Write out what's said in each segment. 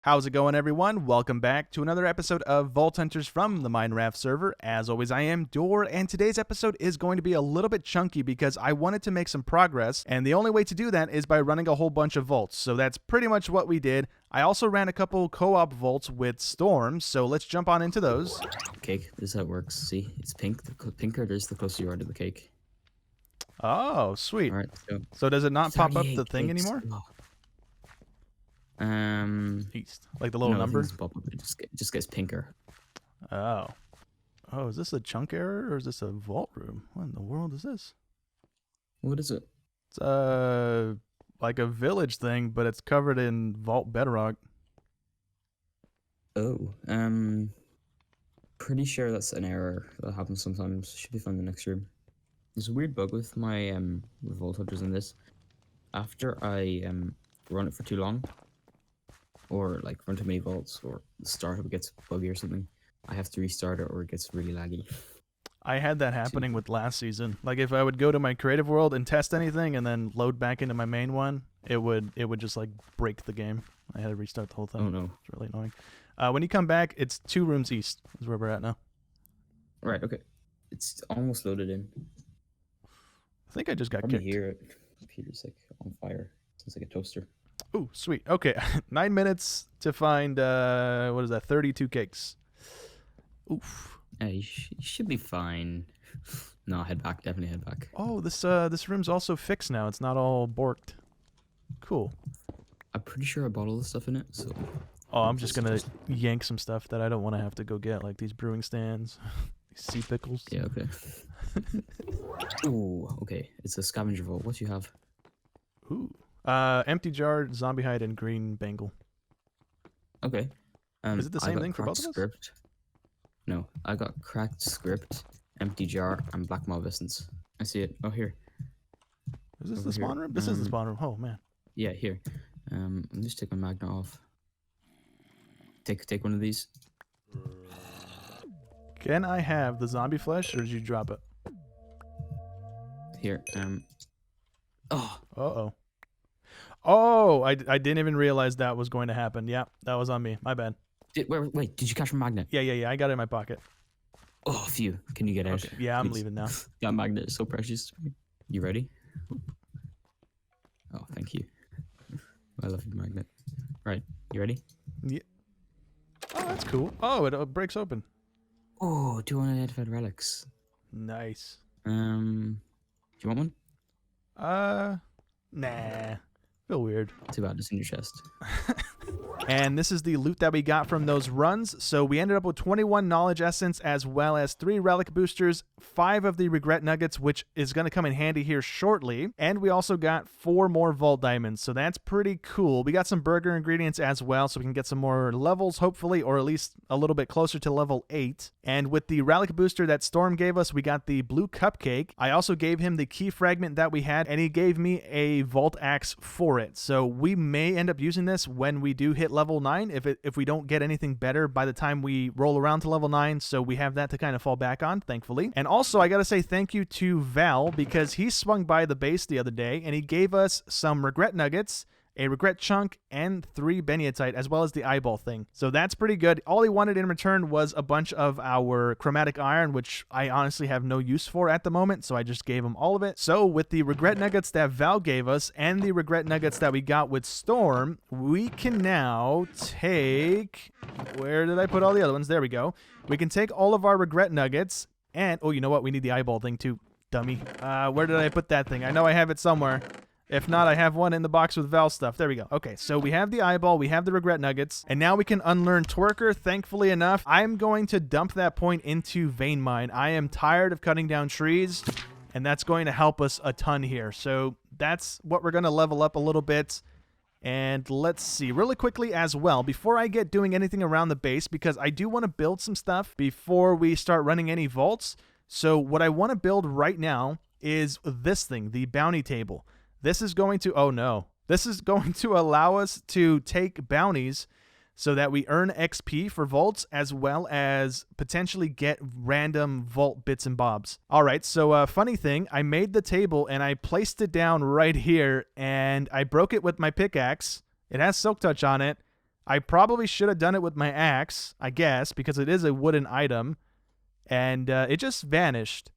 How's it going, everyone? Welcome back to another episode of Vault Hunters from the MineRaft server. As always, I am Dor, and today's episode is going to be a little bit chunky because I wanted to make some progress, and the only way to do that is by running a whole bunch of vaults. So that's pretty much what we did. I also ran a couple co-op vaults with Storm, so let's jump on into those. Cake, this is how it works. See, it's pink. The pinker it is, the closer you are to the cake. Oh, sweet. All right, so does it not pop up the thing cakes. anymore? East, like the little no, number? Pop up. It just gets pinker. Oh, is this a chunk error or is this a vault room? What in the world is this? What is it? It's like a village thing, but it's covered in vault bedrock. Oh, pretty sure that's an error that happens sometimes. Should be found in the next room. There's a weird bug with my Vault Hunters in this. After I run it for too long, or like run too many vaults, or the startup gets buggy or something, I have to restart it or it gets really laggy. I had that happening with last season. Like if I would go to my creative world and test anything and then load back into my main one, it would just like break the game. I had to restart the whole thing. Oh no. It's really annoying. When you come back, it's 2 rooms east is where we're at now. Right, okay. It's almost loaded in. I think I just got Probably kicked. hear it. Computer's like on fire. Sounds like a toaster. Ooh, sweet. Okay, 9 minutes to find, what is that, 32 cakes. Oof. Yeah, you should be fine. No, head back. Definitely head back. Oh, this room's also fixed now. It's not all borked. Cool. I'm pretty sure I bought all the stuff in it, so... Oh, I'm just gonna yank some stuff that I don't want to have to go get, like these brewing stands, these sea pickles. Yeah, okay. Ooh, okay. It's a scavenger vault. What do you have? Ooh. Empty jar, zombie hide, and green bangle. Okay. Is it the same thing for both of us? Script. No, I got cracked script, empty jar, and black mob essence. I see it. Oh, here. Is this the spawn room? This is the spawn room. Oh, man. Yeah, here. Let me just take my magnet off. Take one of these. Can I have the zombie flesh, or did you drop it? Here. Oh. Uh-oh. Oh, I didn't even realize that was going to happen. Yeah, that was on me. My bad. Wait, did you catch my magnet? Yeah. I got it in my pocket. Oh, phew. Can you get out? Okay. Yeah, I'm Please. leaving now. That magnet is so precious to me. You ready? Oh, thank you. I love your magnet. Right, you ready? Yeah. Oh, that's cool. Oh, it breaks open. Oh, 2 unidentified relics. Nice. Do you want one? Nah. Feel weird. Too bad, it's in your chest. And this is the loot that we got from those runs. So we ended up with 21 knowledge essence as well as 3 relic boosters, 5 of the regret nuggets, which is going to come in handy here shortly. And we also got 4 more vault diamonds. So that's pretty cool. We got some burger ingredients as well, so we can get some more levels, hopefully, or at least a little bit closer to level 8. And with the relic booster that Storm gave us, we got the blue cupcake. I also gave him the key fragment that we had, and he gave me a vault axe for it. So we may end up using this when we do hit level 9 if we don't get anything better by the time we roll around to level 9, so we have that to kind of fall back on, thankfully. And also I gotta say thank you to Val, because he swung by the base the other day and he gave us some regret nuggets, a regret chunk, and 3 beniatite, as well as the eyeball thing. So that's pretty good. All he wanted in return was a bunch of our chromatic iron, which I honestly have no use for at the moment, so I just gave him all of it. So with the regret nuggets that Val gave us and the regret nuggets that we got with Storm, we can now take... Where did I put all the other ones? There we go. We can take all of our regret nuggets and... Oh, you know what? We need the eyeball thing too, dummy. Where did I put that thing? I know I have it somewhere. If not, I have one in the box with Val stuff. There we go. Okay, so we have the eyeball, we have the regret nuggets, and now we can unlearn Twerker, thankfully enough. I'm going to dump that point into vein mine. I am tired of cutting down trees, and that's going to help us a ton here. So that's what we're going to level up a little bit. And let's see, really quickly as well, before I get doing anything around the base, because I do want to build some stuff before we start running any vaults. So what I want to build right now is this thing, the bounty table. This is going to, oh no, this is going to allow us to take bounties so that we earn XP for vaults as well as potentially get random vault bits and bobs. All right, so funny thing, I made the table and I placed it down right here and I broke it with my pickaxe. It has silk touch on it. I probably should have done it with my axe, I guess, because it is a wooden item, and it just vanished.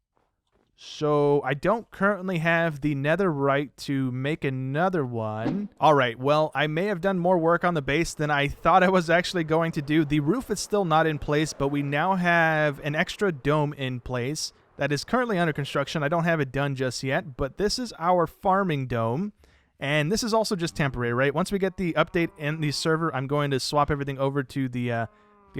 So I don't currently have the netherite to make another one. All right, well, I may have done more work on the base than I thought I was actually going to do. The roof is still not in place, but we now have an extra dome in place that is currently under construction. I don't have it done just yet, but this is our farming dome. And this is also just temporary, right? Once we get the update in the server, I'm going to swap everything over to the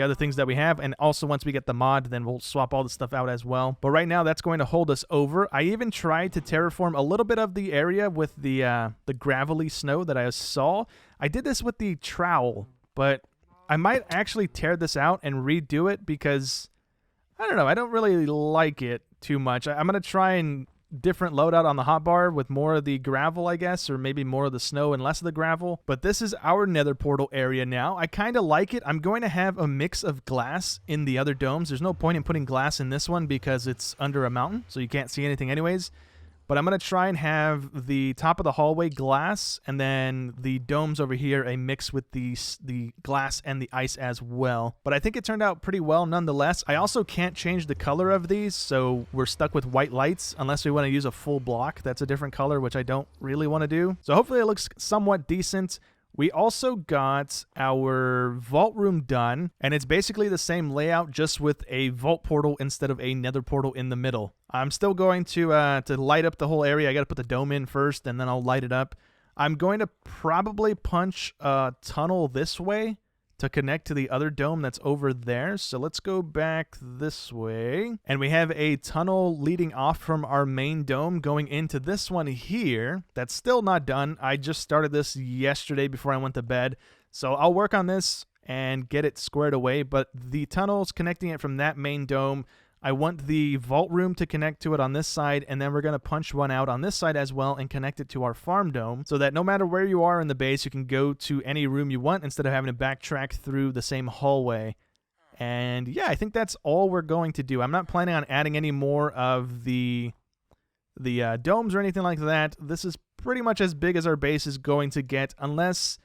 other things that we have. And also once we get the mod, then we'll swap all the stuff out as well. But right now, that's going to hold us over. I even tried to terraform a little bit of the area with the gravelly snow that I saw. I did this with the trowel, but I might actually tear this out and redo it because, I don't know, I don't really like it too much. I'm going to try and different loadout on the hotbar with more of the gravel, I guess, or maybe more of the snow and less of the gravel. But this is our nether portal area now. I kind of like it. I'm going to have a mix of glass in the other domes. There's no point in putting glass in this one because it's under a mountain, so you can't see anything anyways. But I'm going to try and have the top of the hallway glass, and then the domes over here a mix with the glass and the ice as well. But I think it turned out pretty well nonetheless. I also can't change the color of these, so we're stuck with white lights unless we want to use a full block. That's a different color, which I don't really want to do. So hopefully it looks somewhat decent. We also got our vault room done, and it's basically the same layout, just with a vault portal instead of a nether portal in the middle. I'm still going to light up the whole area. I got to put the dome in first, and then I'll light it up. I'm going to probably punch a tunnel this way to connect to the other dome that's over there. So let's go back this way. And we have a tunnel leading off from our main dome going into this one here. That's still not done. I just started this yesterday before I went to bed. So I'll work on this and get it squared away. But the tunnels connecting it from that main dome, I want the vault room to connect to it on this side, and then we're going to punch one out on this side as well and connect it to our farm dome so that no matter where you are in the base, you can go to any room you want instead of having to backtrack through the same hallway. And yeah, I think that's all we're going to do. I'm not planning on adding any more of the domes or anything like that. This is pretty much as big as our base is going to get, unless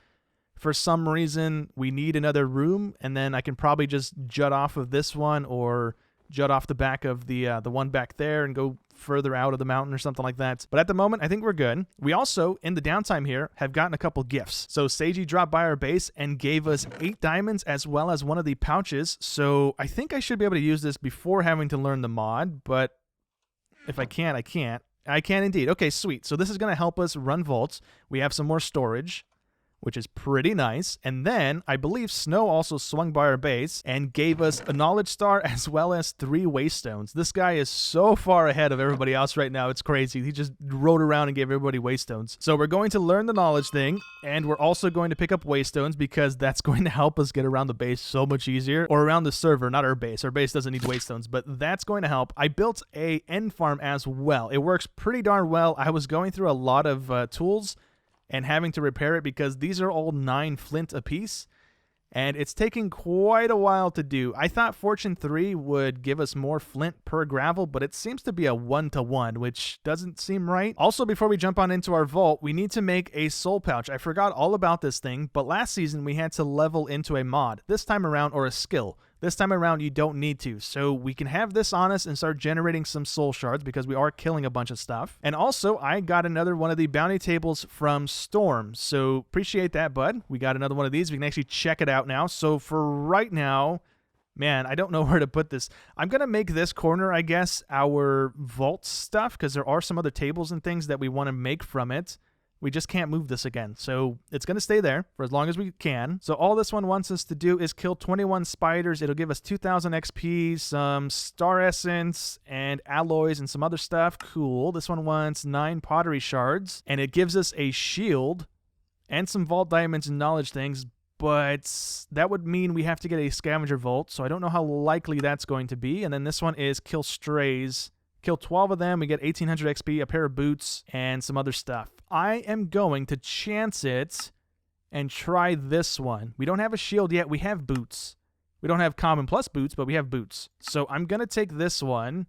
for some reason we need another room, and then I can probably just jut off of this one or jut off the back of the one back there and go further out of the mountain or something like that. But at the moment, I think we're good. We also, in the downtime here, have gotten a couple gifts. So Seiji dropped by our base and gave us 8 diamonds as well as one of the pouches. So I think I should be able to use this before having to learn the mod, but if I can't, I can't. I can indeed. Okay, sweet. So this is going to help us run vaults. We have some more storage, which is pretty nice. And then I believe Snow also swung by our base and gave us a knowledge star as well as 3 waystones. This guy is so far ahead of everybody else right now. It's crazy. He just rode around and gave everybody waystones. So we're going to learn the knowledge thing, and we're also going to pick up waystones because that's going to help us get around the base so much easier, or around the server, not our base. Our base doesn't need waystones, but that's going to help. I built a end farm as well. It works pretty darn well. I was going through a lot of tools and having to repair it because these are all 9 flint apiece, and it's taking quite a while to do. I thought Fortune 3 would give us more flint per gravel, but it seems to be a 1-to-1, which doesn't seem right. Also, before we jump on into our vault, we need to make a soul pouch. I forgot all about this thing, but last season we had to level into a mod. This time around, or a skill. This time around, you don't need to. So we can have this on us and start generating some soul shards because we are killing a bunch of stuff. And also, I got another one of the bounty tables from Storm. So appreciate that, bud. We got another one of these. We can actually check it out now. So for right now, man, I don't know where to put this. I'm going to make this corner, I guess, our vault stuff because there are some other tables and things that we want to make from it. We just can't move this again. So it's going to stay there for as long as we can. So all this one wants us to do is kill 21 spiders. It'll give us 2,000 XP, some star essence, and alloys, and some other stuff. Cool. This one wants 9 pottery shards, and it gives us a shield and some vault diamonds and knowledge things, but that would mean we have to get a scavenger vault, so I don't know how likely that's going to be. And then this one is kill strays. Kill 12 of them, we get 1,800 XP, a pair of boots, and some other stuff. I am going to chance it and try this one. We don't have a shield yet. We have boots. We don't have common plus boots, but we have boots. So I'm going to take this one.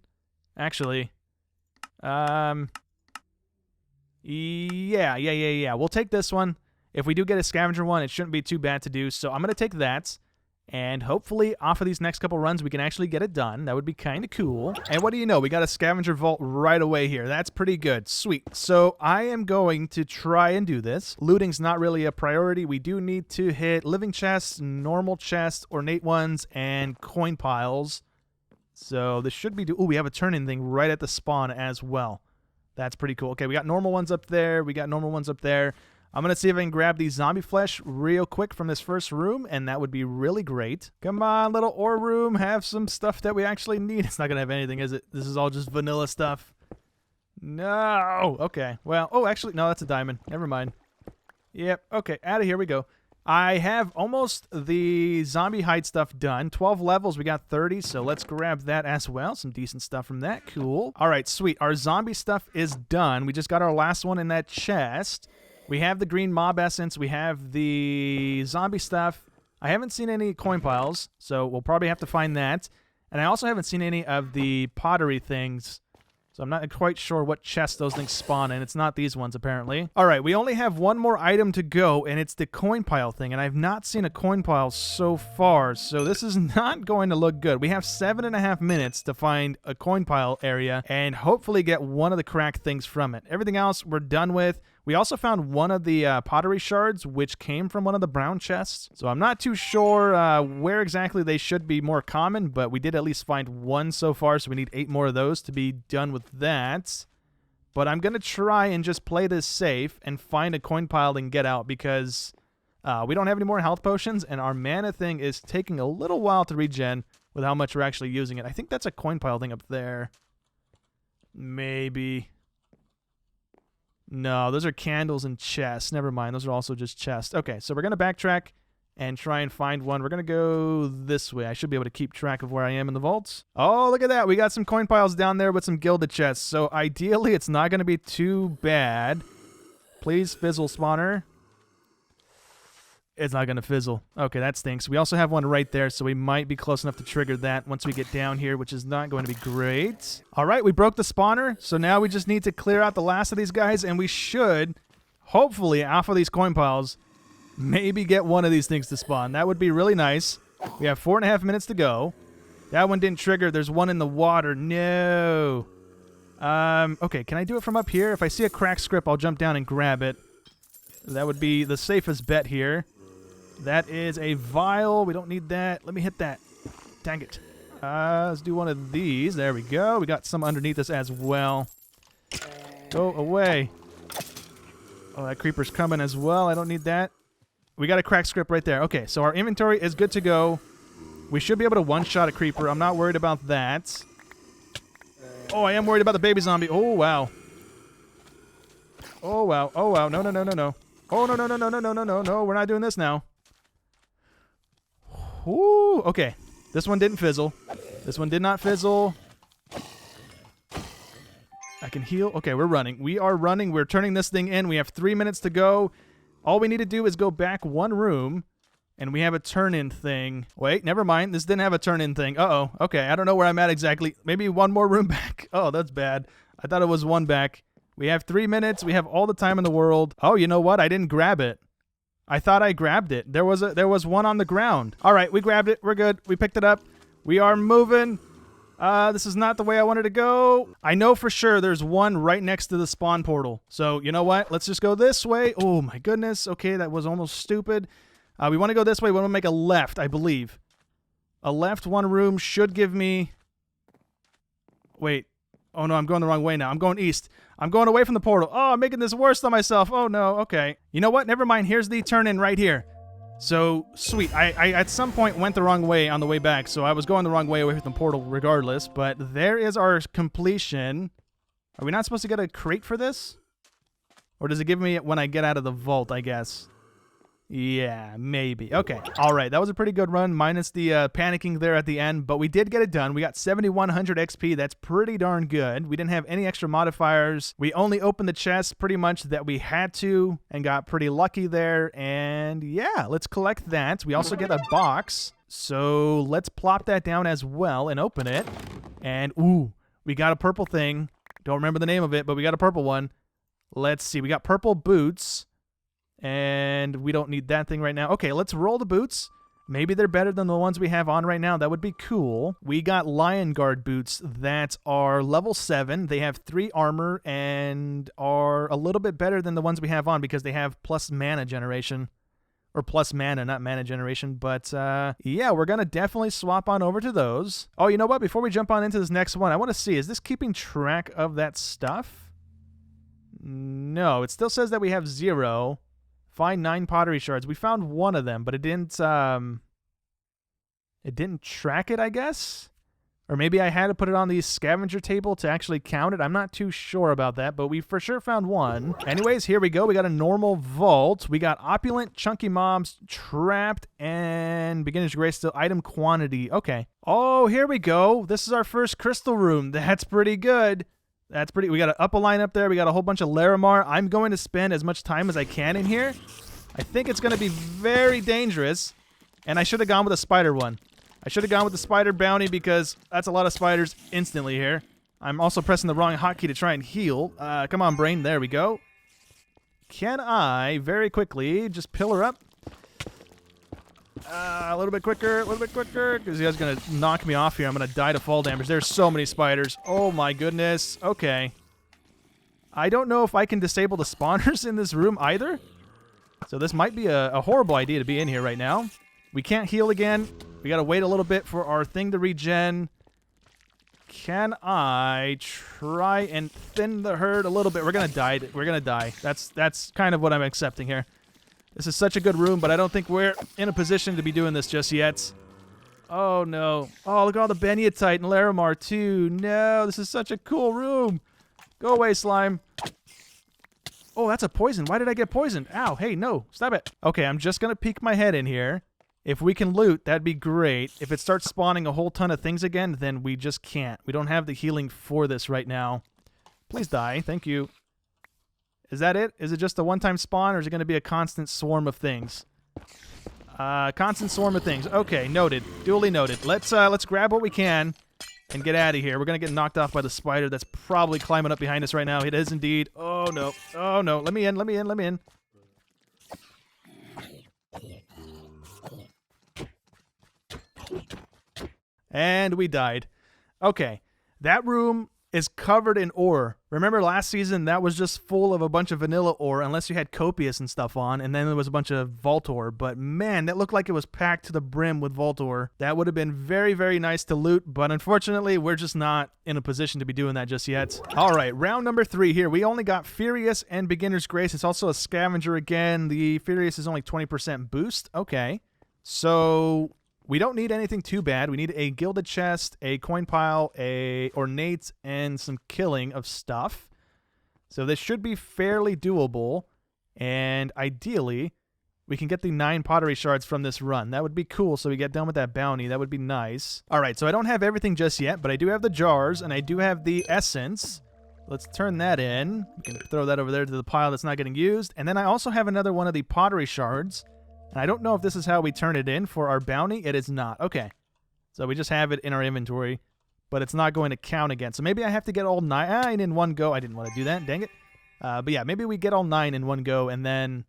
Actually, yeah. We'll take this one, if we do get a scavenger one, it shouldn't be too bad to do. So I'm going to take that. And hopefully, off of these next couple runs, we can actually get it done. That would be kind of cool. And what do you know? We got a scavenger vault right away here. That's pretty good. Sweet. So I am going to try and do this. Looting's not really a priority. We do need to hit living chests, normal chests, ornate ones, and coin piles. So this should be... Ooh, we have a turn-in thing right at the spawn as well. That's pretty cool. Okay, we got normal ones up there. We got normal ones up there. I'm going to see if I can grab these zombie flesh real quick from this first room, and that would be really great. Come on, little ore room. Have some stuff that we actually need. It's not going to have anything, is it? This is all just vanilla stuff. No. Okay. Well, oh, actually, no, that's a diamond. Never mind. Yep. Okay, out of here we go. I have almost the zombie hide stuff done. 12 levels. We got 30, so let's grab that as well. Some decent stuff from that. Cool. All right, sweet. Our zombie stuff is done. We just got our last one in that chest. We have the green mob essence. We have the zombie stuff. I haven't seen any coin piles, so we'll probably have to find that. And I also haven't seen any of the pottery things, so I'm not quite sure what chest those things spawn in. It's not these ones, apparently. All right, we only have one more item to go, and it's the coin pile thing. And I've not seen a coin pile so far, so this is not going to look good. We have 7.5 minutes to find a coin pile area and hopefully get one of the cracked things from it. Everything else we're done with. We also found one of the pottery shards, which came from one of the brown chests. So I'm not too sure where exactly they should be more common, but we did at least find one so far, so we need 8 more of those to be done with that. But I'm going to try and just play this safe and find a coin pile and get out, because we don't have any more health potions, and our mana thing is taking a little while to regen with how much we're actually using it. I think that's a coin pile thing up there. Maybe... No, those are candles and chests. Never mind. Those are also just chests. Okay, so we're going to backtrack and try and find one. We're going to go this way. I should be able to keep track of where I am in the vaults. Oh, look at that. We got some coin piles down there with some gilded chests. So ideally, it's not going to be too bad. Please, fizzle spawner. It's not going to fizzle. Okay, that stinks. We also have one right there, so we might be close enough to trigger that once we get down here, which is not going to be great. All right, we broke the spawner, so now we just need to clear out the last of these guys, and we should, hopefully, off of these coin piles, maybe get one of these things to spawn. That would be really nice. We have 4.5 minutes to go. That one didn't trigger. There's one in the water. No. Okay, can I do it from up here? If I see a cracked script, I'll jump down and grab it. That would be the safest bet here. That is a vial. We don't need that. Let me hit that. Dang it. Let's do one of these. There we go. We got some underneath us as well. Go away. Oh, that creeper's coming as well. I don't need that. We got a cracked script right there. Okay, so our inventory is good to go. We should be able to one-shot a creeper. I'm not worried about that. Oh, I am worried about the baby zombie. Oh, wow. Oh, wow. Oh, wow. No, no, no, no, no. Oh, no, no, no, no, no, no, no, no, no. We're not doing this now. Ooh, okay. This one didn't fizzle. This one did not fizzle. I can heal. Okay, we're running. We are running. We're turning this thing in. We have 3 minutes to go. All we need to do is go back one room, and we have a turn-in thing. Wait, never mind. This didn't have a turn-in thing. Uh-oh. Okay, I don't know where I'm at exactly. Maybe one more room back. Oh, that's bad. I thought it was one back. We have 3 minutes. We have all the time in the world. Oh, you know what? I didn't grab it. I thought I grabbed it. There was one on the ground. All right, we grabbed it. We're good. We picked it up. We are moving. This is not the way I wanted to go. I know for sure there's one right next to the spawn portal. So, you know what? Let's just go this way. Oh, my goodness. Okay, that was almost stupid. We want to go this way. We want to make a left, I believe. A left one room should give me... Wait. Oh, no, I'm going the wrong way now. I'm going east. I'm going away from the portal. Oh, I'm making this worse on myself. Oh, no. Okay. You know what? Never mind. Here's the turn-in right here. So, sweet. I at some point went the wrong way on the way back, so I was going the wrong way away from the portal regardless, but there is our completion. Are we not supposed to get a crate for this? Or does it give me it when I get out of the vault, I guess? Yeah, maybe. Okay. All right. That was a pretty good run, minus the panicking there at the end, but we did get it done. We got 7,100 XP. That's pretty darn good. We didn't have any extra modifiers. We only opened the chest pretty much that we had to and got pretty lucky there. And yeah, let's collect that. We also get a box. So let's plop that down as well and open it. And ooh, we got a purple thing. Don't remember the name of it, but we got a purple one. Let's see. We got purple boots. And we don't need that thing right now. Okay, let's roll the boots. Maybe they're better than the ones we have on right now. That would be cool. We got Lion Guard boots that are level 7. They have 3 armor and are a little bit better than the ones we have on because they have plus mana generation. Or plus mana, not mana generation. But, yeah, we're going to definitely swap on over to those. Oh, you know what? Before we jump on into this next one, I want to see, is this keeping track of that stuff? No, it still says that we have 0. Find 9 pottery shards. We found one of them, but it didn't track it, I guess? Or maybe I had to put it on the scavenger table to actually count it. I'm not too sure about that, but we for sure found one. Anyways, here we go. We got a normal vault. We got opulent, chunky mobs, trapped, and beginner's grace still item quantity. Okay. Oh, here we go. This is our first crystal room. That's pretty good. That's pretty... We got an upper line up there. We got a whole bunch of Larimar. I'm going to spend as much time as I can in here. I think it's going to be very dangerous. And I should have gone with a spider one. I should have gone with the spider bounty because that's a lot of spiders instantly here. I'm also pressing the wrong hotkey to try and heal. Come on, brain. There we go. Can I very quickly just pillar up? A little bit quicker, because you guys are going to knock me off here. I'm going to die to fall damage. There's so many spiders. Oh my goodness. Okay. I don't know if I can disable the spawners in this room either. So this might be a horrible idea to be in here right now. We can't heal again. We got to wait a little bit for our thing to regen. Can I try and thin the herd a little bit? We're going to die. We're going to die. That's kind of what I'm accepting here. This is such a good room, but I don't think we're in a position to be doing this just yet. Oh, no. Oh, look at all the Beniatite and Larimar, too. No, this is such a cool room. Go away, slime. Oh, that's a poison. Why did I get poisoned? Ow, hey, no. Stop it. Okay, I'm just going to peek my head in here. If we can loot, that'd be great. If it starts spawning a whole ton of things again, then we just can't. We don't have the healing for this right now. Please die. Thank you. Is that it? Is it just a one-time spawn, or is it going to be a constant swarm of things? Constant swarm of things. Okay, noted. Duly noted. Let's grab what we can and get out of here. We're going to get knocked off by the spider that's probably climbing up behind us right now. It is indeed. Oh, no. Oh, no. Let me in. Let me in. Let me in. And we died. Okay. That room is covered in ore. Remember last season, that was just full of a bunch of vanilla ore, unless you had copious and stuff on, and then there was a bunch of vault ore. But man, that looked like it was packed to the brim with vault ore. That would have been very, very nice to loot, but unfortunately, we're just not in a position to be doing that just yet. All right, round number 3 here. We only got Furious and Beginner's Grace. It's also a scavenger again. The Furious is only 20% boost. Okay. So we don't need anything too bad. We need a gilded chest, a coin pile, a ornate, and some killing of stuff. So this should be fairly doable. And ideally, we can get the 9 pottery shards from this run. That would be cool, so we get done with that bounty. That would be nice. All right, so I don't have everything just yet, but I do have the jars, and I do have the essence. Let's turn that in. We can throw that over there to the pile that's not getting used. And then I also have another one of the pottery shards. And I don't know if this is how we turn it in for our bounty. It is not. Okay. So we just have it in our inventory, but it's not going to count again. So maybe I have to get all 9 in one go. I didn't want to do that. Dang it. But yeah, maybe we get all 9 in one go and then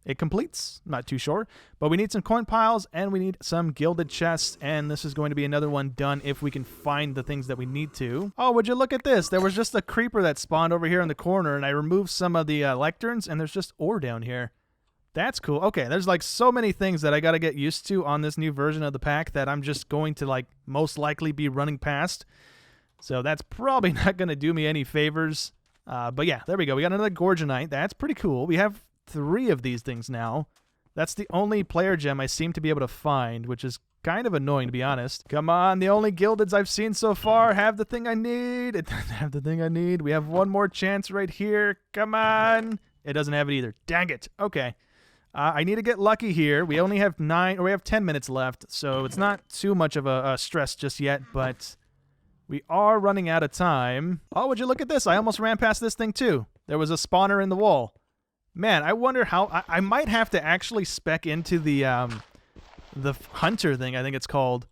it completes. I'm not too sure. But we need some coin piles and we need some gilded chests. And this is going to be another one done if we can find the things that we need to. Oh, would you look at this? There was just a creeper that spawned over here in the corner and I removed some of the lecterns and there's just ore down here. That's cool. Okay, there's like so many things that I got to get used to on this new version of the pack that I'm just going to like most likely be running past. So that's probably not going to do me any favors. But yeah, there we go. We got another Gorgonite. That's pretty cool. We have 3 of these things now. That's the only player gem I seem to be able to find, which is kind of annoying to be honest. Come on, the only gildeds I've seen so far have the thing I need. It doesn't have the thing I need. We have one more chance right here. Come on. It doesn't have it either. Dang it. Okay. I need to get lucky here. We only have 10 minutes left, so it's not too much of a stress just yet, but we are running out of time. Oh, would you look at this? I almost ran past this thing too. There was a spawner in the wall. Man, I wonder how... I might have to actually spec into the hunter thing, I think it's called,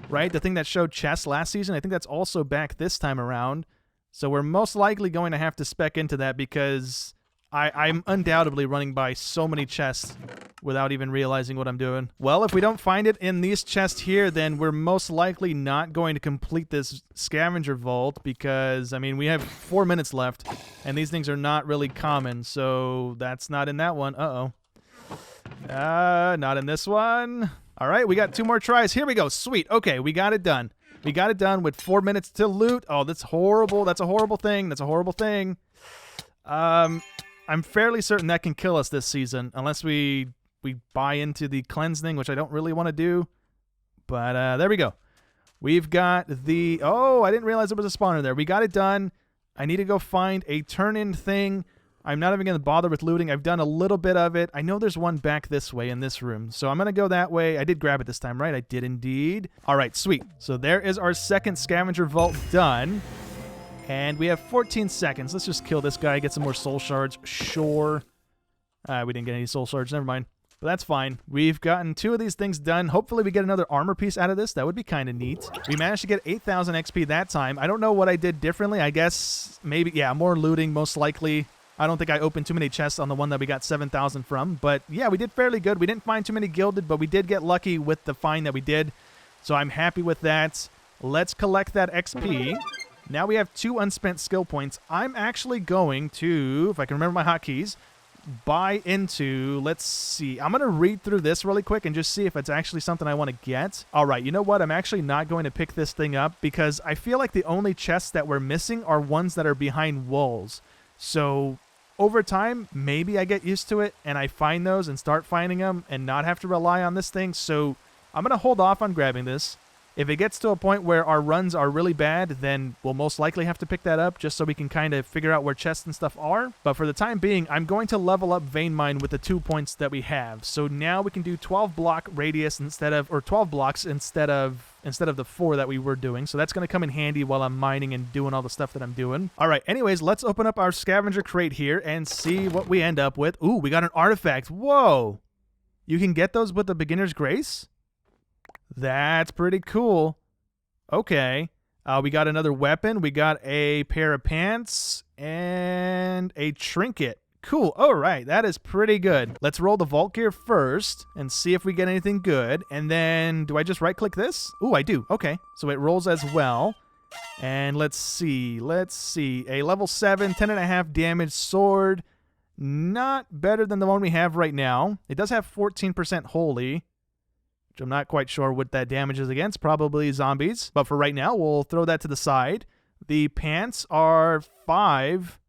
right? The thing that showed chests last season. I think that's also back this time around. So we're most likely going to have to spec into that because I'm undoubtedly running by so many chests without even realizing what I'm doing. Well, if we don't find it in these chests here, then we're most likely not going to complete this scavenger vault because, I mean, we have 4 minutes left, and these things are not really common, so that's not in that one. Uh-oh. Not in this one. All right, we got 2 more tries. Here we go. Sweet. Okay, we got it done. We got it done with 4 minutes to loot. Oh, that's horrible. That's a horrible thing. That's a horrible thing. I'm fairly certain that can kill us this season, unless we buy into the cleanse thing, which I don't really want to do. But there we go. We've got the... Oh, I didn't realize there was a spawner there. We got it done. I need to go find a turn-in thing. I'm not even going to bother with looting. I've done a little bit of it. I know there's one back this way in this room, so I'm going to go that way. I did grab it this time, right? I did indeed. All right, sweet. So there is our second scavenger vault done. And we have 14 seconds. Let's just kill this guy, get some more soul shards. Sure. We didn't get any soul shards. Never mind. But that's fine. We've gotten 2 of these things done. Hopefully we get another armor piece out of this. That would be kind of neat. We managed to get 8,000 XP that time. I don't know what I did differently. I guess maybe, yeah, more looting most likely. I don't think I opened too many chests on the one that we got 7,000 from. But yeah, we did fairly good. We didn't find too many gilded, but we did get lucky with the find that we did. So I'm happy with that. Let's collect that XP. Now we have 2 unspent skill points. I'm actually going to, if I can remember my hotkeys, buy into, let's see. I'm going to read through this really quick and just see if it's actually something I want to get. All right, you know what? I'm actually not going to pick this thing up because I feel like the only chests that we're missing are ones that are behind walls. So over time, maybe I get used to it and I find those and start finding them and not have to rely on this thing. So I'm going to hold off on grabbing this. If it gets to a point where our runs are really bad, then we'll most likely have to pick that up just so we can kind of figure out where chests and stuff are. But for the time being, I'm going to level up Vein Mine with the 2 points that we have. So now we can do 12 block radius instead of, or 12 blocks instead of the 4 that we were doing. So that's going to come in handy while I'm mining and doing all the stuff that I'm doing. All right, anyways, let's open up our scavenger crate here and see what we end up with. Ooh, we got an artifact. Whoa. You can get those with the beginner's grace? That's pretty cool. Okay. We got another weapon. We got a pair of pants and a trinket. Cool. All right. That is pretty good. Let's roll the vault gear first and see if we get anything good. And then do I just right click this? Ooh, I do. Okay. So it rolls as well. And let's see. A level 7, 10.5 damage sword. Not better than the one we have right now. It does have 14% holy, which I'm not quite sure what that damage is against. Probably zombies. But for right now, we'll throw that to the side. The pants are 5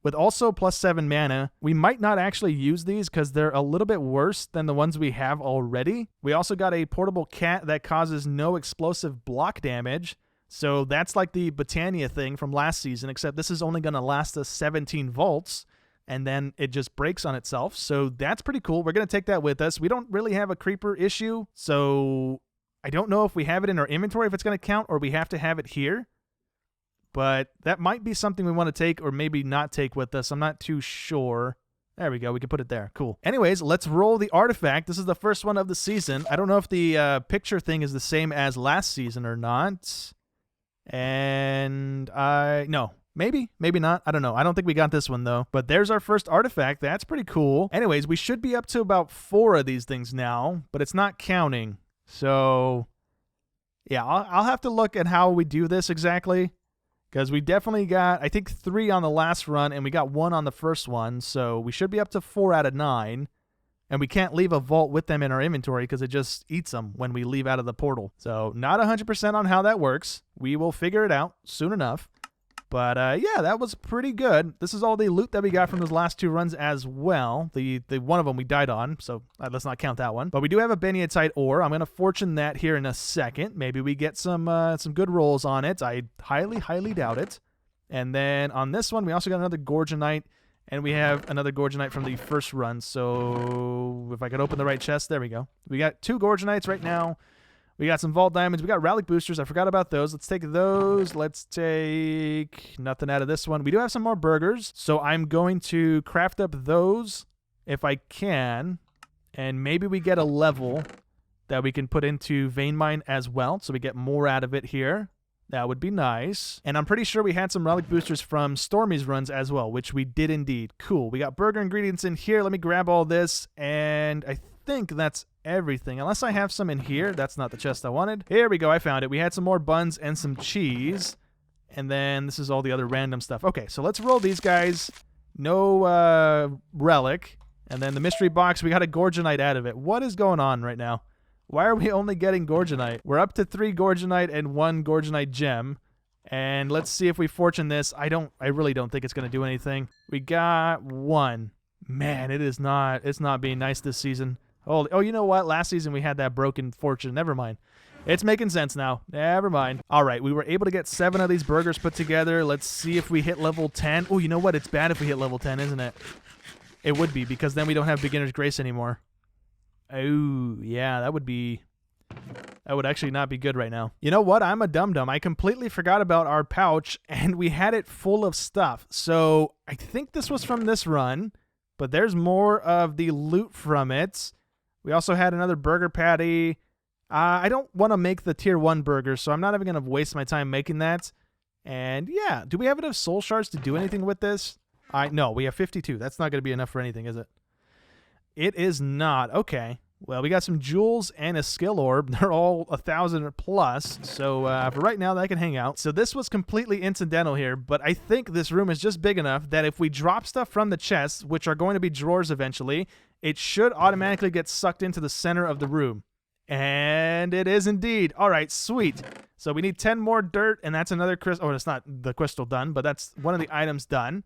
with also plus 7 mana. We might not actually use these because they're a little bit worse than the ones we have already. We also got a portable cat that causes no explosive block damage. So that's like the Botania thing from last season, except this is only going to last us 17 volts. And then it just breaks on itself. So that's pretty cool. We're going to take that with us. We don't really have a creeper issue, so I don't know if we have it in our inventory, if it's going to count, or we have to have it here. But that might be something we want to take or maybe not take with us. I'm not too sure. There we go. We can put it there. Cool. Anyways, let's roll the artifact. This is the first one of the season. I don't know if the picture thing is the same as last season or not. And no. Maybe, maybe not. I don't know. I don't think we got this one, though. But there's our first artifact. That's pretty cool. Anyways, we should be up to about 4 of these things now, but it's not counting. So, yeah, I'll have to look at how we do this exactly, because we definitely got, I think, 3 on the last run, and we got 1 on the first one. So we should be up to 4 out of 9. And we can't leave a vault with them in our inventory because it just eats them when we leave out of the portal. So not 100% on how that works. We will figure it out soon enough. But, yeah, that was pretty good. This is all the loot that we got from those last 2 runs as well. The one of them we died on, so let's not count that one. But we do have a Beniatite ore. I'm going to fortune that here in a second. Maybe we get some good rolls on it. I highly, highly doubt it. And then on this one, we also got another Gorgonite. And we have another Gorgonite from the first run. So if I could open the right chest, there we go. We got 2 Gorgonites right now. We got some Vault Diamonds. We got Relic Boosters. I forgot about those. Let's take those. Let's take nothing out of this one. We do have some more burgers. So I'm going to craft up those if I can. And maybe we get a level that we can put into Vein Mine as well. So we get more out of it here. That would be nice. And I'm pretty sure we had some relic boosters from Stormy's runs as well, which we did indeed. Cool. We got burger ingredients in here. Let me grab all this, and I think that's everything. Unless I have some in here. That's not the chest I wanted. Here we go. I found it. We had some more buns and some cheese. And then this is all the other random stuff. Okay, so let's roll these guys. No relic. And then the mystery box, we got a Gorgonite out of it. What is going on right now? Why are we only getting Gorgonite? We're up to 3 Gorgonite and 1 Gorgonite gem. And let's see if we fortune this. I really don't think it's going to do anything. We got 1. Man, it's not being nice this season. Oh, you know what? Last season we had that broken fortune. Never mind. It's making sense now. Never mind. All right, we were able to get 7 of these burgers put together. Let's see if we hit level 10. Oh, you know what? It's bad if we hit level 10, isn't it? It would be, because then we don't have beginner's grace anymore. Oh, yeah, that would actually not be good right now. You know what? I'm a dum-dum. I completely forgot about our pouch, and we had it full of stuff. So I think this was from this run, but there's more of the loot from it. We also had another burger patty. I don't want to make the tier 1 burger, so I'm not even going to waste my time making that. And yeah, do we have enough soul shards to do anything with this? No, we have 52. That's not going to be enough for anything, is it? It is not. Okay. Well, we got some jewels and a skill orb. They're all 1,000 plus. So for right now, that can hang out. So this was completely incidental here, but I think this room is just big enough that if we drop stuff from the chests, which are going to be drawers eventually, it should automatically get sucked into the center of the room. And it is indeed. All right, sweet. So we need 10 more dirt, and that's another crystal. Oh, it's not the crystal done, but that's one of the items done.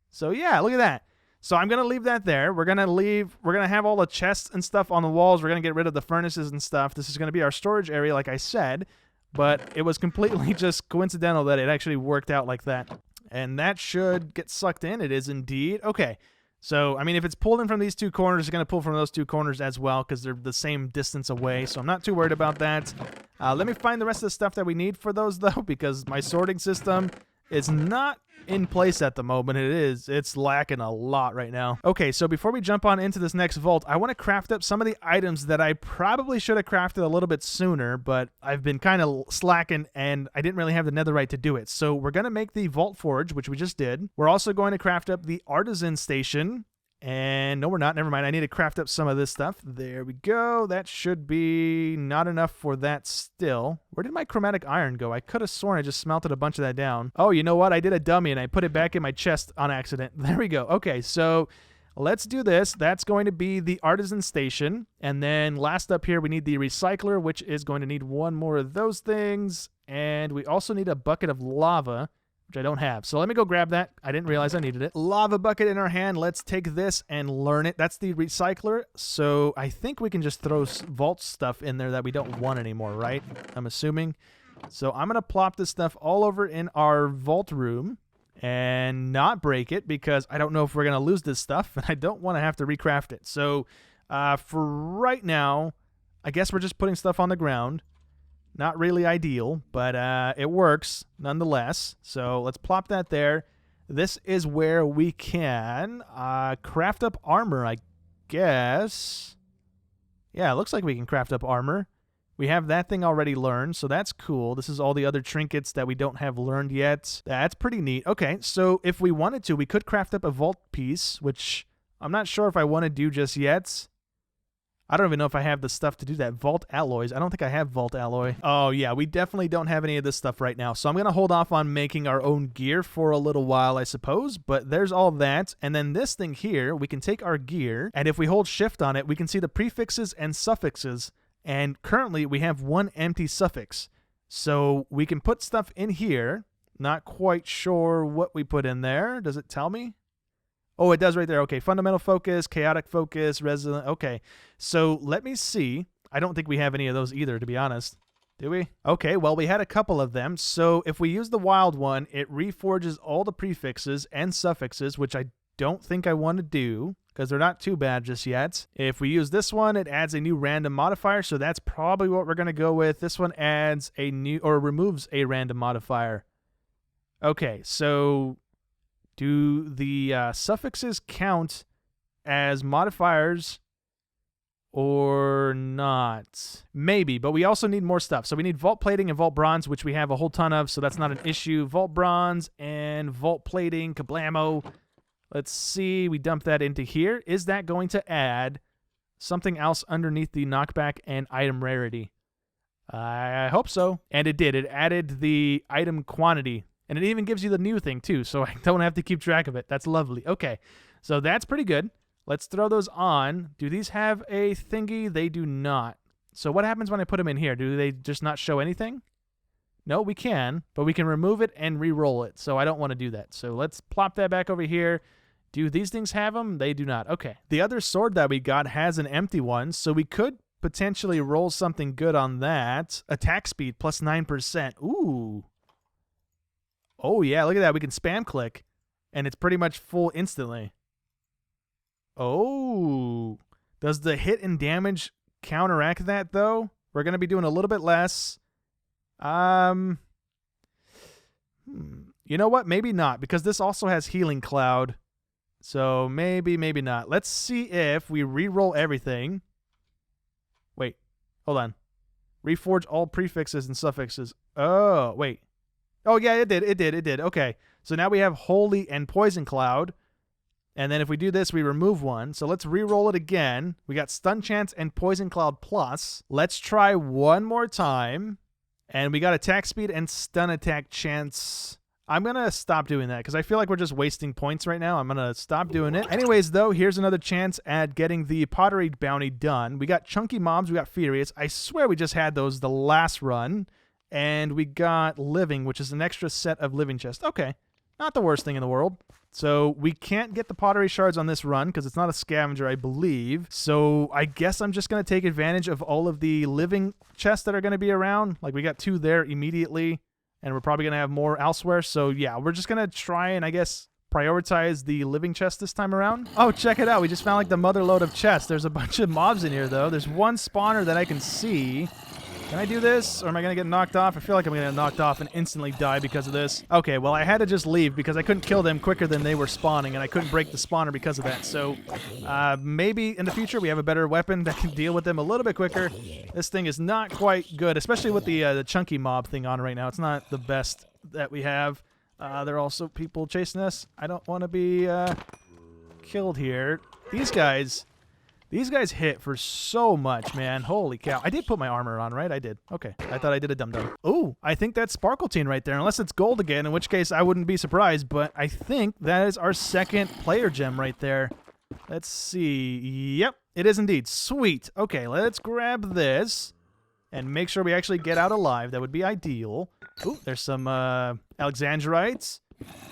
So yeah, look at that. So I'm going to leave that there. We're going to have all the chests and stuff on the walls. We're going to get rid of the furnaces and stuff. This is going to be our storage area, like I said, but it was completely just coincidental that it actually worked out like that. And that should get sucked in. It is indeed. Okay. So, I mean, if it's pulled in from these 2 corners, it's going to pull from those 2 corners as well because they're the same distance away. So I'm not too worried about that. Let me find the rest of the stuff that we need for those, though, because my sorting system is not in place at the moment. It's lacking a lot right now. Okay, so before we jump on into this next vault, I want to craft up some of the items that I probably should have crafted a little bit sooner, but I've been kind of slacking and I didn't really have the netherite to do it. So we're going to make the vault forge, which we just did. We're also going to craft up the artisan station. And no, we're not. Never mind. I need to craft up some of this stuff. There we go. That should be not enough for that still. Where did my chromatic iron go? I could have sworn I just smelted a bunch of that down. Oh, you know what? I did a dummy and I put it back in my chest on accident. There we go. Okay, so let's do this. That's going to be the artisan station. And then last up here, we need the recycler, which is going to need 1 more of those things. And we also need a bucket of lava, which I don't have. So let me go grab that. I didn't realize I needed it. Lava bucket in our hand. Let's take this and learn it. That's the recycler. So I think we can just throw vault stuff in there that we don't want anymore, right? I'm assuming. So I'm going to plop this stuff all over in our vault room and not break it because I don't know if we're going to lose this stuff and I don't want to have to recraft it. So for right now, I guess we're just putting stuff on the ground. Not really ideal, but it works nonetheless. So let's plop that there. This is where we can craft up armor, I guess. Yeah, it looks like we can craft up armor. We have that thing already learned, so that's cool. This is all the other trinkets that we don't have learned yet. That's pretty neat. Okay, so if we wanted to, we could craft up a vault piece, which I'm not sure if I want to do just yet. I don't even know if I have the stuff to do that. Vault alloys. I don't think I have vault alloy. Oh, yeah, we definitely don't have any of this stuff right now. So I'm going to hold off on making our own gear for a little while, I suppose. But there's all that. And then this thing here, we can take our gear. And if we hold shift on it, we can see the prefixes and suffixes. And currently, we have 1 empty suffix. So we can put stuff in here. Not quite sure what we put in there. Does it tell me? Oh, it does right there. Okay, fundamental focus, chaotic focus, resilient. Okay, so let me see. I don't think we have any of those either, to be honest. Do we? Okay, well, we had a couple of them. So if we use the wild one, it reforges all the prefixes and suffixes, which I don't think I want to do because they're not too bad just yet. If we use this one, it adds a new random modifier, so that's probably what we're going to go with. This one adds a new, or removes a random modifier. Okay, so do the suffixes count as modifiers or not. Maybe, but we also need more stuff. So we need vault plating and vault bronze, which we have a whole ton of, so that's not an issue. Vault bronze and vault plating, kablamo. Let's see, we dump that into here. Is that going to add something else underneath the knockback and item rarity? I hope so. And it did. It added the item quantity. And it even gives you the new thing, too, so I don't have to keep track of it. That's lovely. Okay, so that's pretty good. Let's throw those on. Do these have a thingy? They do not. So what happens when I put them in here? Do they just not show anything? No, we can, but we can remove it and re-roll it, so I don't want to do that. So let's plop that back over here. Do these things have them? They do not. Okay. The other sword that we got has an empty one, so we could potentially roll something good on that. Attack speed plus 9%. Ooh. Oh, yeah, look at that. We can spam click, and it's pretty much full instantly. Oh. Does the hit and damage counteract that, though? We're going to be doing a little bit less. You know what? Maybe not, because this also has Healing Cloud. So maybe, maybe not. Let's see if we re-roll everything. Wait. Hold on. Reforge all prefixes and suffixes. Oh, wait. Oh, yeah, it did. It did. It did. Okay. So now we have Holy and Poison Cloud. And then if we do this, we remove one. So let's re-roll it again. We got Stun Chance and Poison Cloud Plus. Let's try one more time. And we got Attack Speed and Stun Attack Chance. I'm going to stop doing that because I feel like we're just wasting points right now. I'm going to stop doing it. Anyways, though, here's another chance at getting the Pottery Bounty done. We got Chunky Mobs. We got Furious. I swear we just had those the last run. And we got Living, which is an extra set of Living Chest. Okay. Not the worst thing in the world. So we can't get the pottery shards on this run because it's not a scavenger, I believe. So I guess I'm just going to take advantage of all of the living chests that are going to be around. Like we got 2 there immediately, and we're probably going to have more elsewhere. So yeah, we're just going to try and I guess prioritize the living chest this time around. Oh, check it out. We just found like the mother load of chests. There's a bunch of mobs in here though. There's one spawner that I can see. Can I do this, or am I going to get knocked off? I feel like I'm going to get knocked off and instantly die because of this. Okay, well, I had to just leave because I couldn't kill them quicker than they were spawning, and I couldn't break the spawner because of that. So maybe in the future we have a better weapon that can deal with them a little bit quicker. This thing is not quite good, especially with the chunky mob thing on right now. It's not the best that we have. There are also people chasing us. I don't want to be killed here. These guys hit for so much, man. Holy cow. I did put my armor on, right? I did. Okay. I thought I did a dum-dum. Ooh, I think that's Sparkletine right there, unless it's gold again, in which case I wouldn't be surprised, but I think that is our second player gem right there. Let's see. Yep, it is indeed. Sweet. Okay, let's grab this and make sure we actually get out alive. That would be ideal. Ooh, there's some Alexandrites.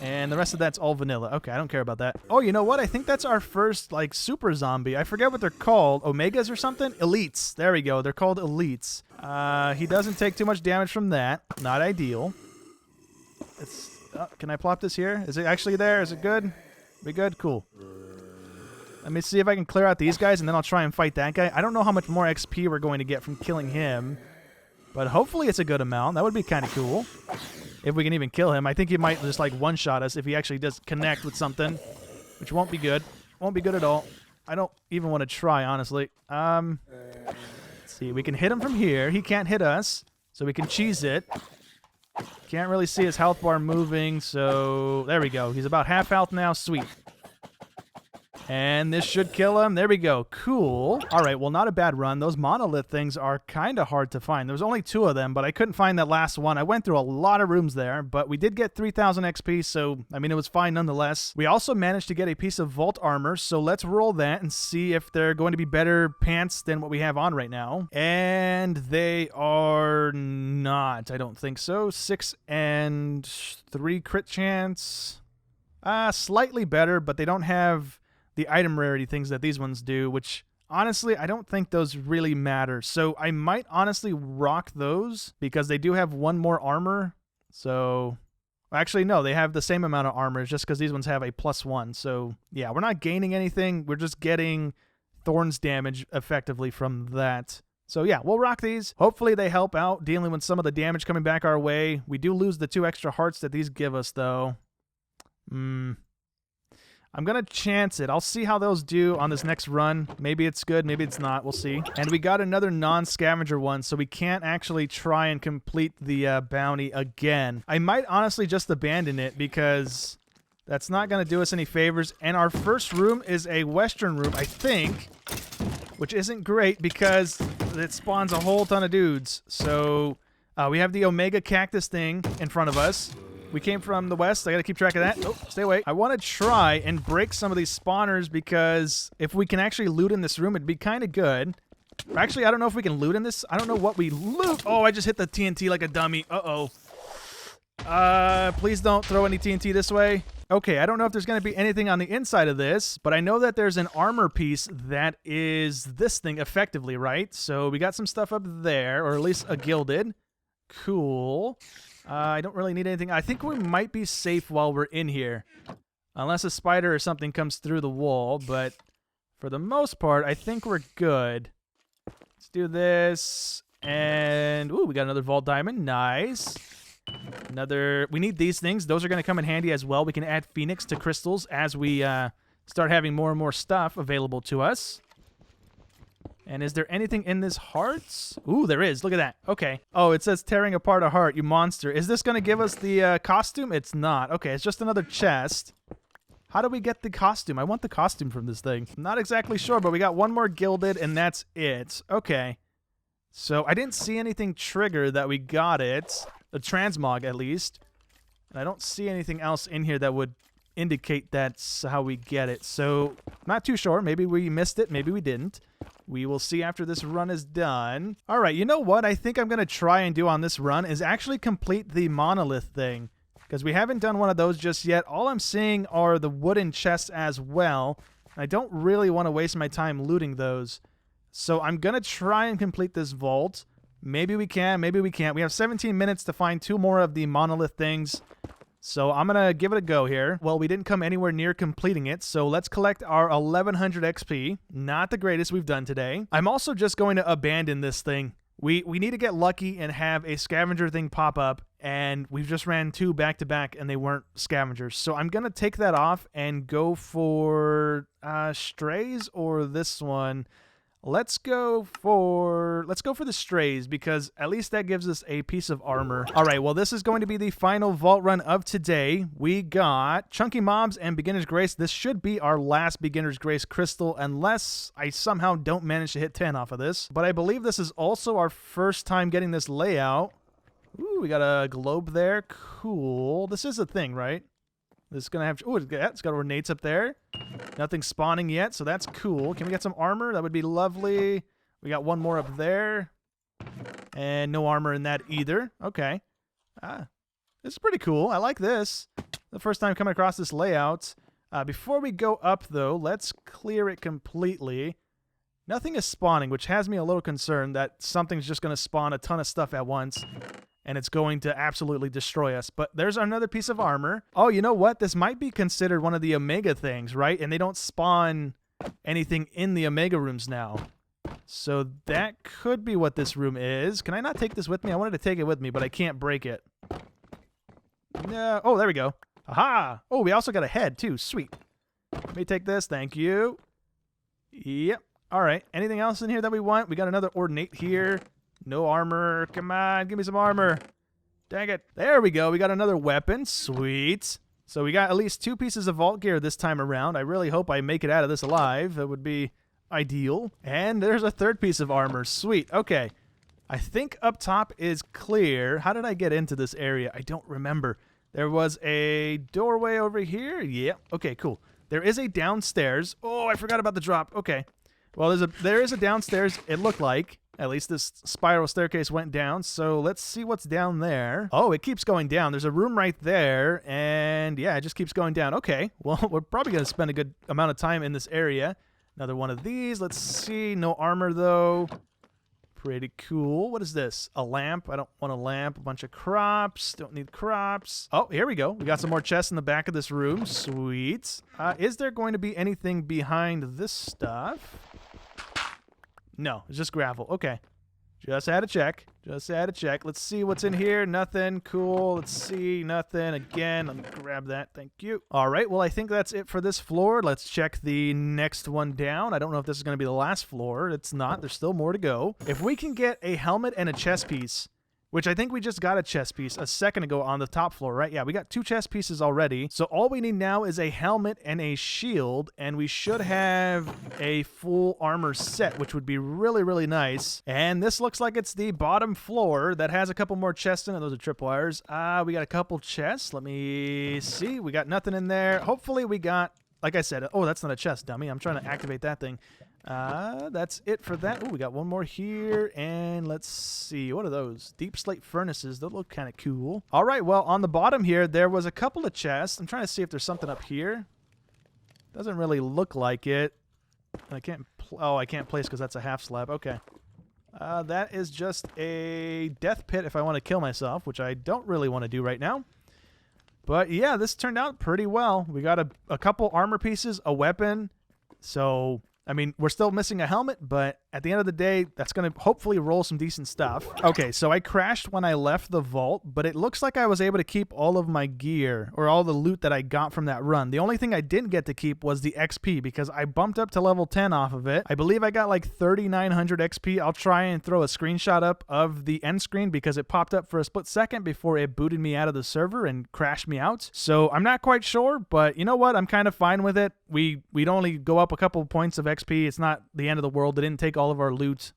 And the rest of that's all vanilla. Okay, I don't care about that. Oh, you know what? I think that's our first, like, super zombie. I forget what they're called. Omegas or something? Elites. There we go. They're called elites. He doesn't take too much damage from that. Not ideal. Can I plop this here? Is it actually there? Is it good? We good? Cool. Let me see if I can clear out these guys, and then I'll try and fight that guy. I don't know how much more XP we're going to get from killing him, but hopefully it's a good amount. That would be kind of cool. If we can even kill him. I think he might just like one-shot us if he actually does connect with something, which won't be good. Won't be good at all. I don't even want to try, honestly. Let's see. We can hit him from here. He can't hit us, so we can cheese it. Can't really see his health bar moving, so there we go. He's about half health now. Sweet. And this should kill him. There we go. Cool. All right, well, not a bad run. Those monolith things are kind of hard to find. There was only 2 of them, but I couldn't find that last one. I went through a lot of rooms there, but we did get 3,000 XP, so, I mean, it was fine nonetheless. We also managed to get a piece of vault armor, so let's roll that and see if they're going to be better pants than what we have on right now. And they are not. I don't think so. 6 and 3 crit chance. Slightly better, but they don't have the item rarity things that these ones do, which honestly, I don't think those really matter. So I might honestly rock those because they do have 1 more armor. So actually, no, they have the same amount of armor just because these ones have a +1. So yeah, we're not gaining anything. We're just getting thorns damage effectively from that. So yeah, we'll rock these. Hopefully they help out dealing with some of the damage coming back our way. We do lose the 2 extra hearts that these give us though. I'm going to chance it. I'll see how those do on this next run. Maybe it's good, maybe it's not. We'll see. And we got another non-scavenger one, so we can't actually try and complete the bounty again. I might honestly just abandon it because that's not going to do us any favors. And our first room is a western room, I think, which isn't great because it spawns a whole ton of dudes. So we have the Omega Cactus thing in front of us. We came from the west. I got to keep track of that. Oh, stay away. I want to try and break some of these spawners because if we can actually loot in this room, it'd be kind of good. Actually, I don't know if we can loot in this. I don't know what we loot. Oh, I just hit the TNT like a dummy. Uh-oh. Please don't throw any TNT this way. Okay, I don't know if there's going to be anything on the inside of this, but I know that there's an armor piece that is this thing effectively, right? So we got some stuff up there, or at least a gilded. Cool. I don't really need anything. I think we might be safe while we're in here. Unless a spider or something comes through the wall, but for the most part, I think we're good. Let's do this. And, ooh, we got another vault diamond. Nice. We need these things. Those are going to come in handy as well. We can add Phoenix to crystals as we start having more and more stuff available to us. And is there anything in this heart? Ooh, there is. Look at that. Okay. Oh, it says tearing apart a heart, you monster. Is this going to give us the costume? It's not. Okay, it's just another chest. How do we get the costume? I want the costume from this thing. I'm not exactly sure, but we got one more gilded, and that's it. Okay. So I didn't see anything trigger that we got it. A transmog, at least. And I don't see anything else in here that would indicate that's how we get it. So, not too sure. Maybe we missed it. Maybe we didn't. We will see after this run is done. All right, you know what I think I'm going to try and do on this run is actually complete the monolith thing. Because we haven't done one of those just yet. All I'm seeing are the wooden chests as well. I don't really want to waste my time looting those. So I'm going to try and complete this vault. Maybe we can, maybe we can't. We have 17 minutes to find 2 more of the monolith things. So I'm going to give it a go here. Well, we didn't come anywhere near completing it, so let's collect our 1100 XP. Not the greatest we've done today. I'm also just going to abandon this thing. We need to get lucky and have a scavenger thing pop up, and we've just ran 2 back-to-back, and they weren't scavengers. So I'm going to take that off and go for strays or this one. Let's go for the strays because at least that gives us a piece of armor. All right, well, this is going to be the final vault run of today. We got Chunky Mobs and Beginner's Grace. This should be our last Beginner's Grace crystal unless I somehow don't manage to hit 10 off of this. But I believe this is also our first time getting this layout. Ooh, we got a globe there. Cool. This is a thing, right? This is going to have... Oh, it's got ornates up there. Nothing spawning yet, so that's cool. Can we get some armor? That would be lovely. We got one more up there. And no armor in that either. Okay. This is pretty cool. I like this. The first time coming across this layout. Before we go up, though, let's clear it completely. Nothing is spawning, which has me a little concerned that something's just going to spawn a ton of stuff at once. And it's going to absolutely destroy us. But there's another piece of armor. Oh, you know what? This might be considered one of the Omega things, right? And they don't spawn anything in the Omega rooms now. So that could be what this room is. Can I not take this with me? I wanted to take it with me, but I can't break it. No. Oh, there we go. Aha! Oh, we also got a head, too. Sweet. Let me take this. Thank you. Yep. All right. Anything else in here that we want? We got another ornate here. No armor. Come on, give me some armor. Dang it. There we go. We got another weapon. Sweet. So we got at least 2 pieces of vault gear this time around. I really hope I make it out of this alive. That would be ideal. And there's a 3rd piece of armor. Sweet. Okay. I think up top is clear. How did I get into this area? I don't remember. There was a doorway over here. Yeah. Okay, cool. There is a downstairs. Oh, I forgot about the drop. Okay. Well, there is a downstairs, it looked like. At least this spiral staircase went down, so let's see what's down there. Oh, it keeps going down. There's a room right there, and yeah, it just keeps going down. Okay, well, we're probably going to spend a good amount of time in this area. Another one of these. Let's see. No armor, though. Pretty cool. What is this? A lamp. I don't want a lamp. A bunch of crops. Don't need crops. Oh, here we go. We got some more chests in the back of this room. Sweet. Is there going to be anything behind this stuff? No, it's just gravel. Okay. Just had to check. Just had to check. Let's see what's in here. Nothing. Cool. Let's see. Nothing. Again, let me grab that. Thank you. All right. Well, I think that's it for this floor. Let's check the next one down. I don't know if this is going to be the last floor. It's not. There's still more to go. If we can get a helmet and a chest piece, which I think we just got a chest piece a second ago on the top floor, right? Yeah, we got 2 chest pieces already. So all we need now is a helmet and a shield, and we should have a full armor set, which would be really, really nice. And this looks like it's the bottom floor that has a couple more chests in it. Those are tripwires. We got a couple chests. Let me see. We got nothing in there. Hopefully we got, like I said, oh, that's not a chest, dummy. I'm trying to activate that thing. That's it for that. Oh, we got one more here, and let's see. What are those? Deep slate furnaces. Those look kind of cool. All right, well, on the bottom here, there was a couple of chests. I'm trying to see if there's something up here. Doesn't really look like it. I can't, I can't place because that's a half slab. Okay. That is just a death pit if I want to kill myself, which I don't really want to do right now. But yeah, this turned out pretty well. We got a couple armor pieces, a weapon. So, I mean, we're still missing a helmet, but at the end of the day, that's going to hopefully roll some decent stuff. Okay, so I crashed when I left the vault, but it looks like I was able to keep all of my gear, or all the loot that I got from that run. The only thing I didn't get to keep was the XP, because I bumped up to level 10 off of it. I believe I got like 3,900 XP. I'll try and throw a screenshot up of the end screen, because it popped up for a split second before it booted me out of the server and crashed me out. So I'm not quite sure, but you know what? I'm kind of fine with it. We'd only go up a couple points of XP. It's not the end of the world. It didn't take all of our loot.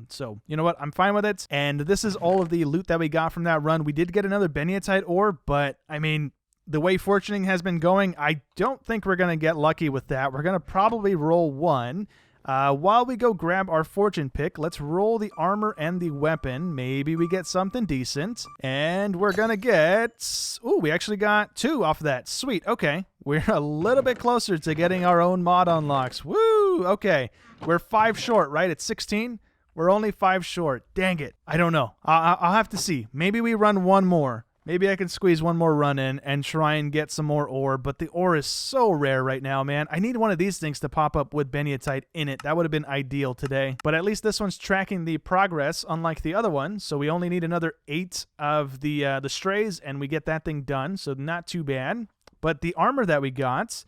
So you know what? I'm fine with it. And this is all of the loot that we got from that run. We did get another Beniatite ore, but I mean, the way fortuning has been going, I don't think we're going to get lucky with that. We're going to probably roll one. While we go grab our fortune pick, let's roll the armor and the weapon. Maybe we get something decent. And we're going to get... Ooh, we actually got 2 off of that. Sweet. Okay. We're a little bit closer to getting our own mod unlocks. Woo! Okay. We're 5 short, right? It's 16. We're only 5 short. Dang it. I don't know. I'll have to see. Maybe we run one more. Maybe I can squeeze one more run in and try and get some more ore, but the ore is so rare right now, man. I need one of these things to pop up with Beniatite in it. That would have been ideal today. But at least this one's tracking the progress, unlike the other one. So we only need another 8 of the strays, and we get that thing done. So not too bad. But the armor that we got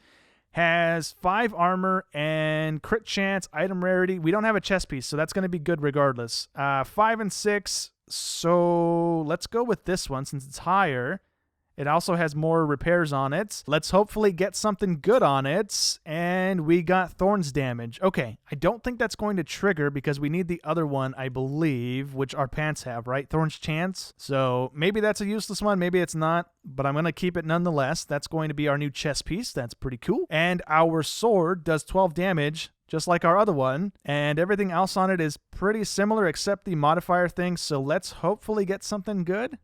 has 5 armor and crit chance, item rarity. We don't have a chest piece, so that's going to be good regardless. 5 and 6. So let's go with this one since it's higher. It also has more repairs on it. Let's hopefully get something good on it. And we got thorns damage. Okay, I don't think that's going to trigger because we need the other one, I believe, which our pants have, right? Thorns chance. So maybe that's a useless one. Maybe it's not, but I'm going to keep it nonetheless. That's going to be our new chest piece. That's pretty cool. And our sword does 12 damage, just like our other one, and everything else on it is pretty similar except the modifier thing, so let's hopefully get something good.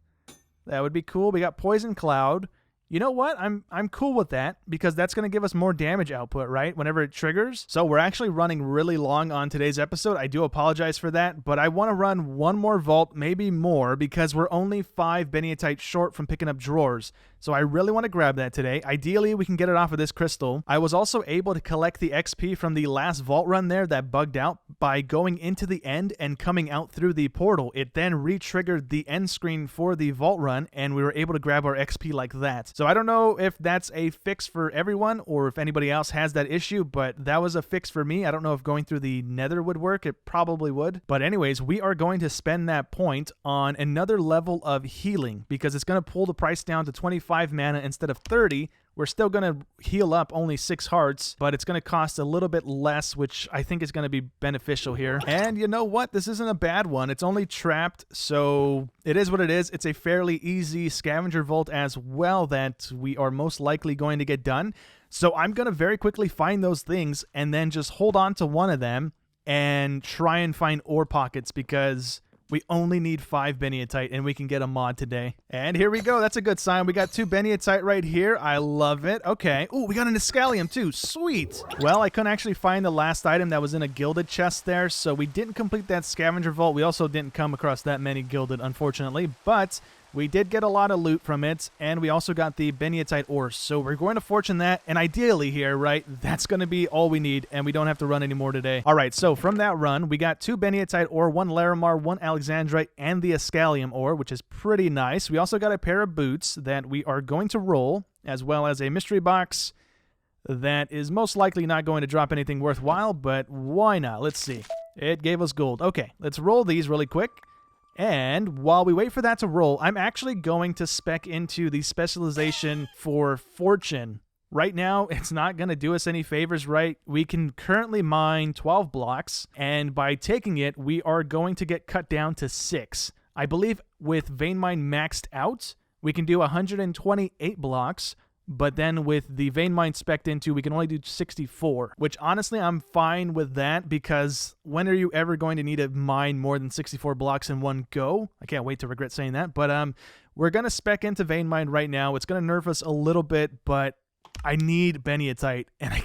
That would be cool. We got Poison Cloud. You know what? I'm cool with that because that's going to give us more damage output, right? Whenever it triggers. So we're actually running really long on today's episode. I do apologize for that, but I want to run one more vault, maybe more, because we're only 5 Beniatite short from picking up drawers. So I really want to grab that today. Ideally, we can get it off of this crystal. I was also able to collect the XP from the last vault run there that bugged out by going into the end and coming out through the portal. It then re-triggered the end screen for the vault run, and we were able to grab our XP like that. So I don't know if that's a fix for everyone or if anybody else has that issue, but that was a fix for me. I don't know if going through the nether would work. It probably would. But anyways, we are going to spend that point on another level of healing because it's going to pull the price down to 25 mana instead of 30. We're still going to heal up only 6 hearts, but it's going to cost a little bit less, which I think is going to be beneficial here. And you know what? This isn't a bad one. It's only trapped, so it is what it is. It's a fairly easy scavenger vault as well that we are most likely going to get done. So I'm going to very quickly find those things and then just hold on to one of them and try and find ore pockets because we only need 5 Beniatite, and we can get a mod today. And here we go. That's a good sign. We got 2 Beniatite right here. I love it. Okay. Ooh, we got an Escalium too. Sweet. Well, I couldn't actually find the last item that was in a gilded chest there, so we didn't complete that scavenger vault. We also didn't come across that many gilded, unfortunately, but We did get a lot of loot from it, and we also got the beniatite ore. So we're going to fortune that, and ideally here, right, that's going to be all we need, and we don't have to run anymore today. All right, so from that run, we got 2 beniatite ore, 1 larimar, 1 alexandrite, and the escalium ore, which is pretty nice. We also got a pair of boots that we are going to roll, as well as a mystery box that is most likely not going to drop anything worthwhile, but why not? Let's see. It gave us gold. Okay, let's roll these really quick. And while we wait for that to roll, I'm actually going to spec into the specialization for fortune. Right now, it's not going to do us any favors, right? We can currently mine 12 blocks, and by taking it, we are going to get cut down to 6. I believe with vein mine maxed out, we can do 128 blocks, but then with the vein mine spec'd into, we can only do 64, which honestly, I'm fine with that because when are you ever going to need to mine more than 64 blocks in one go? I can't wait to regret saying that, but we're going to spec into vein mine right now. It's going to nerf us a little bit, but I need beniatite, and I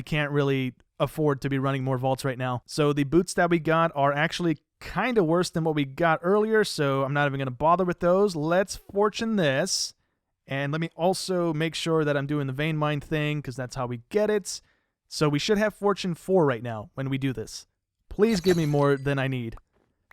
can't really afford to be running more vaults right now. So the boots that we got are actually kind of worse than what we got earlier, so I'm not even going to bother with those. Let's fortune this. And let me also make sure that I'm doing the vein mine thing because that's how we get it. So we should have fortune 4 right now when we do this. Please give me more than I need.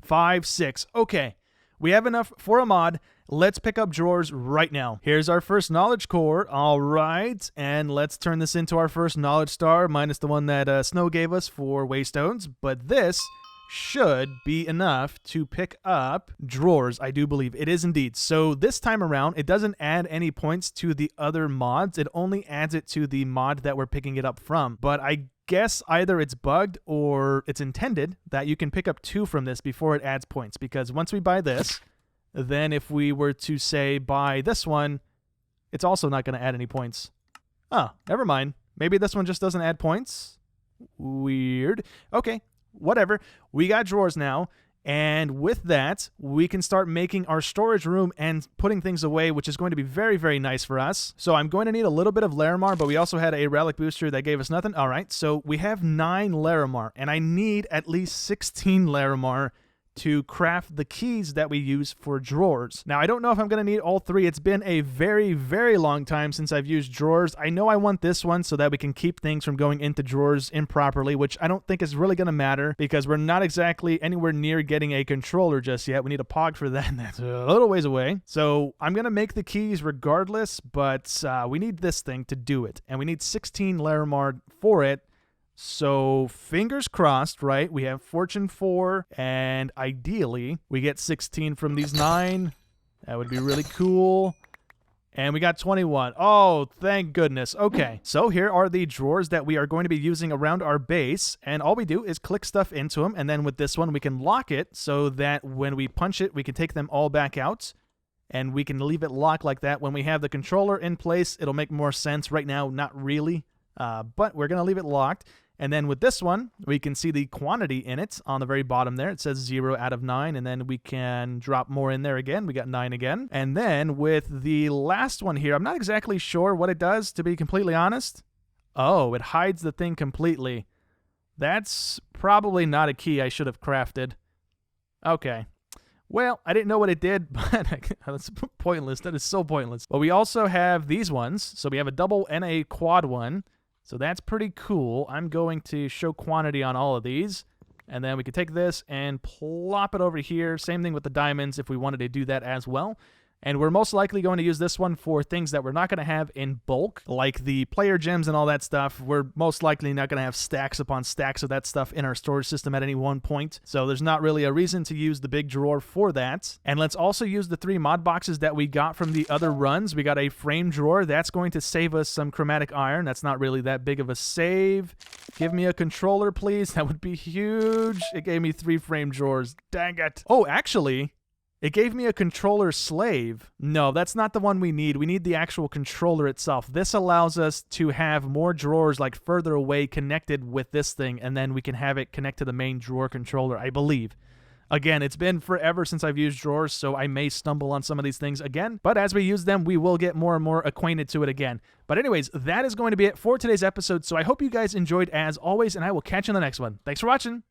5, 6. Okay. We have enough for a mod. Let's pick up drawers right now. Here's our first knowledge core. All right. And let's turn this into our first knowledge star, minus the one that Snow gave us for waystones. But this should be enough to pick up drawers, I do believe. It is indeed. So this time around, it doesn't add any points to the other mods. It only adds it to the mod that we're picking it up from. But I guess either it's bugged or it's intended that you can pick up 2 from this before it adds points. Because once we buy this, then if we were to say buy this one, it's also not going to add any points. Oh, never mind. Maybe this one just doesn't add points. Weird. Okay. Whatever. We got drawers now, and with that, we can start making our storage room and putting things away, which is going to be very, very nice for us. So I'm going to need a little bit of larimar, but we also had a relic booster that gave us nothing. All right, so we have 9 larimar, and I need at least 16 larimar to craft the keys that we use for drawers. Now, I don't know if I'm going to need all 3. It's been a very, very long time since I've used drawers. I know I want this one so that we can keep things from going into drawers improperly, which I don't think is really going to matter because we're not exactly anywhere near getting a controller just yet. We need a POG for that, and that's a little ways away. So I'm going to make the keys regardless, but we need this thing to do it, and we need 16 larimar for it. So fingers crossed, right? We have fortune 4, and ideally we get 16 from these 9. That would be really cool. And we got 21. Oh, thank goodness. Okay, so here are the drawers that we are going to be using around our base, and all we do is click stuff into them, and then with this one we can lock it so that when we punch it, we can take them all back out, and we can leave it locked like that. When we have the controller in place, it'll make more sense. Right now, not really, but we're going to leave it locked. And then with this one, we can see the quantity in it on the very bottom there. It says 0 out of 9, and then we can drop more in there again. We got 9 again. And then with the last one here, I'm not exactly sure what it does, to be completely honest. Oh, it hides the thing completely. That's probably not a key I should have crafted. Okay. Well, I didn't know what it did, but that's pointless. That is so pointless. But we also have these ones. So we have a double and a quad one. So that's pretty cool. I'm going to show quantity on all of these. And then we can take this and plop it over here. Same thing with the diamonds if we wanted to do that as well. And we're most likely going to use this one for things that we're not going to have in bulk, like the player gems and all that stuff. We're most likely not going to have stacks upon stacks of that stuff in our storage system at any one point. So there's not really a reason to use the big drawer for that. And let's also use the 3 mod boxes that we got from the other runs. We got a frame drawer. That's going to save us some chromatic iron. That's not really that big of a save. Give me a controller, please. That would be huge. It gave me 3 frame drawers. Dang it. Oh, actually, it gave me a controller slave. No, that's not the one we need. We need the actual controller itself. This allows us to have more drawers like further away connected with this thing, and then we can have it connect to the main drawer controller, I believe. Again, it's been forever since I've used drawers, so I may stumble on some of these things again. But as we use them, we will get more and more acquainted to it again. But anyways, that is going to be it for today's episode. So I hope you guys enjoyed as always, and I will catch you in the next one. Thanks for watching.